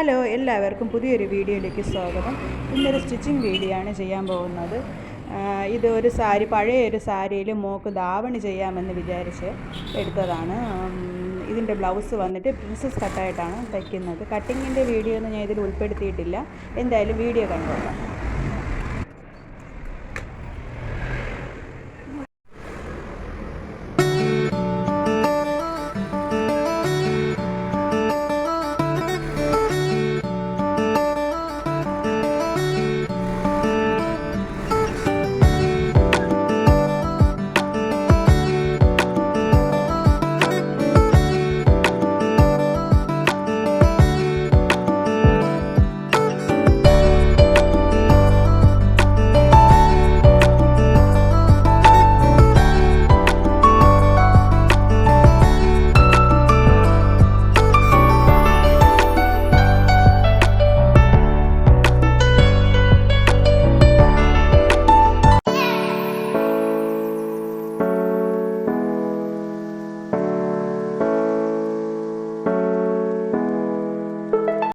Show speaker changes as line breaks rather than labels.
Hello, എല്ലാവർക്കും പുതിയൊരു വീഡിയോയിലേക്ക് സ്വാഗതം. ഇന്നൊരു സ്റ്റിച്ചിങ് വീഡിയോ ആണ് ചെയ്യാൻ പോകുന്നത്. ഇത് ഒരു സാരി, പഴയ ഒരു സാരിയിൽ മോൾക്ക് ധാവണി ചെയ്യാമെന്ന് വിചാരിച്ച് എടുത്തതാണ്. ഇതിൻ്റെ ബ്ലൗസ് വന്നിട്ട് പ്രിൻസസ് കട്ടായിട്ടാണ് തയ്ക്കുന്നത്. കട്ടിങ്ങിൻ്റെ വീഡിയോ ഒന്നും ഞാൻ ഇതിൽ ഉൾപ്പെടുത്തിയിട്ടില്ല. എന്തായാലും വീഡിയോ കണ്ടോളാം.